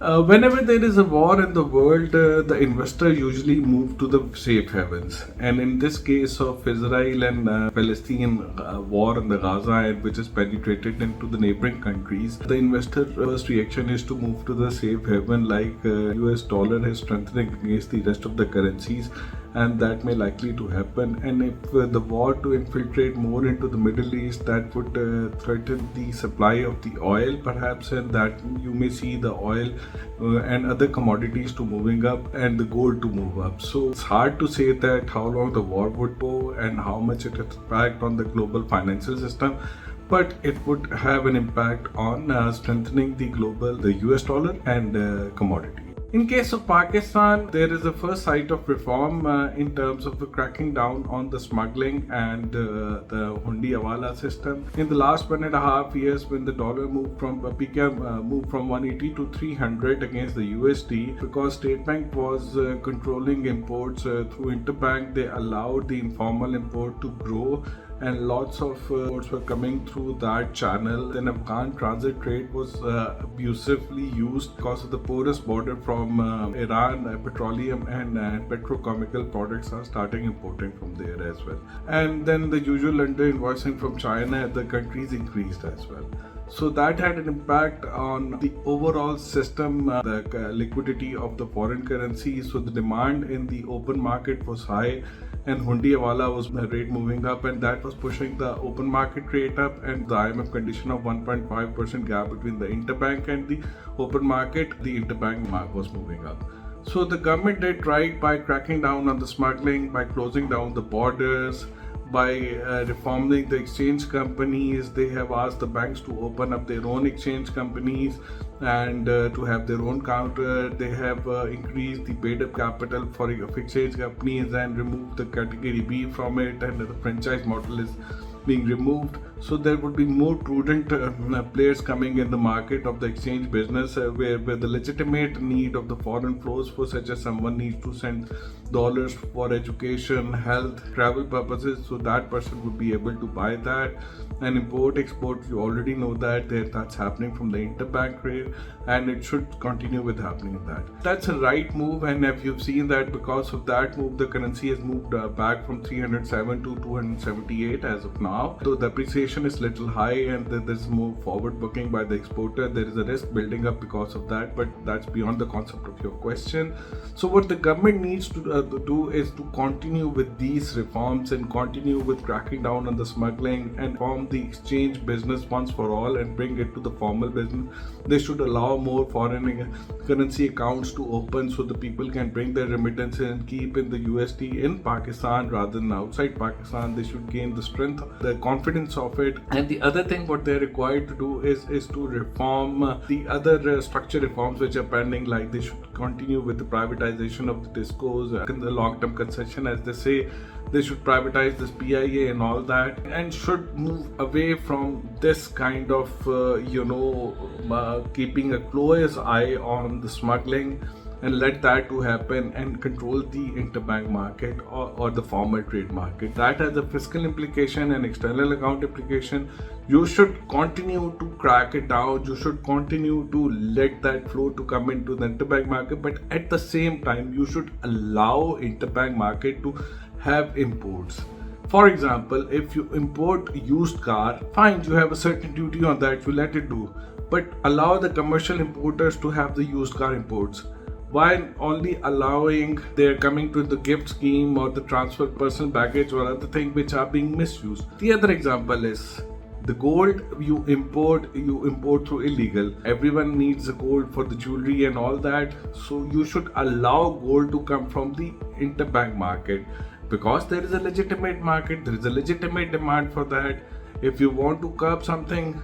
Whenever there is a war in the world, the investor usually move to the safe havens. And in this case of Israel and Palestine war in the Gaza, and which is penetrated into the neighboring countries, the investor first reaction is to move to the safe haven, like US dollar is strengthening against the rest of the currencies, and that may likely to happen. And if the war to infiltrate more into the Middle East, that would threaten the supply of the oil perhaps, and that you may see the oil and other commodities to moving up and the gold to move up. So it's hard to say that how long the war would go and how much it has impact on the global financial system, but it would have an impact on strengthening the US dollar and commodity. In case of Pakistan, there is a first sight of reform in terms of the cracking down on the smuggling and the Hundi Hawala system. In the last 1.5 years, when the dollar moved from 180 to 300 against the USD, because State Bank was controlling imports through interbank, they allowed the informal import to grow, and lots of imports were coming through that channel. Then Afghan transit trade was abusively used because of the porous border from Iran. Petroleum and petrochemical products are starting importing from there as well. And then the usual under invoicing from China, the countries increased as well. So that had an impact on the overall system, the liquidity of the foreign currency. So the demand in the open market was high, and Hundi Hawala was the rate moving up, and that was pushing the open market rate up, and the IMF condition of 1.5% gap between the interbank and the open market, the interbank mark was moving up. So the government did right by cracking down on the smuggling, by closing down the borders, by reforming the exchange companies. They have asked the banks to open up their own exchange companies and to have their own counter. They have increased the paid-up capital for exchange companies and removed the category B from it, and the franchise model is being removed. So there would be more prudent players coming in the market of the exchange business, where the legitimate need of the foreign flows, for such as someone needs to send dollars for education, health, travel purposes, so that person would be able to buy that. And import export, you already know that that's happening from the interbank rate, and it should continue with happening that. That's a right move, and if you've seen that because of that move, the currency has moved back from 307 to 278 as of now. So the appreciation is little high, and there's more forward booking by the exporter. There is a risk building up because of that, but that's beyond the concept of your question. So what the government needs to do is to continue with these reforms and continue with cracking down on the smuggling and form the exchange business once for all and bring it to the formal business. They should allow more foreign currency accounts to open so the people can bring their remittances and keep in the USD in Pakistan rather than outside Pakistan. They should gain the strength, the confidence of it. And the other thing what they're required to do is to reform the other structure reforms which are pending, like they should continue with the privatization of the discos and the long-term concession, as they say. They should privatize this PIA and all that, and should move away from this kind of keeping a close eye on the smuggling, and let that to happen and control the interbank market or the formal trade market. That has a fiscal implication and external account implication. You should continue to crack it down. You should continue to let that flow to come into the interbank market, but at the same time, you should allow interbank market to have imports. For example, if you import used car, fine, you have a certain duty on that, you let it do, but allow the commercial importers to have the used car imports, while only allowing their coming to the gift scheme or the transfer personal baggage or other things which are being misused. The other example is the gold you import through illegal. Everyone needs the gold for the jewelry and all that, so you should allow gold to come from the interbank market, because there is a legitimate market, there is a legitimate demand for that. If you want to curb something,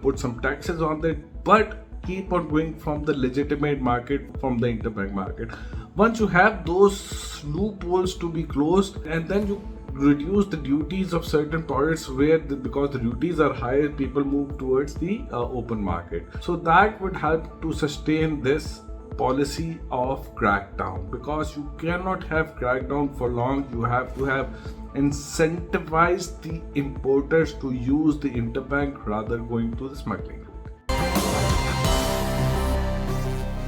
put some taxes on it, but keep on going from the legitimate market, from the interbank market. Once you have those loopholes to be closed, and then you reduce the duties of certain products because the duties are higher, people move towards the open market. So that would help to sustain this policy of crackdown, because you cannot have crackdown for long. You have to have incentivized the importers to use the interbank rather going to the smuggling.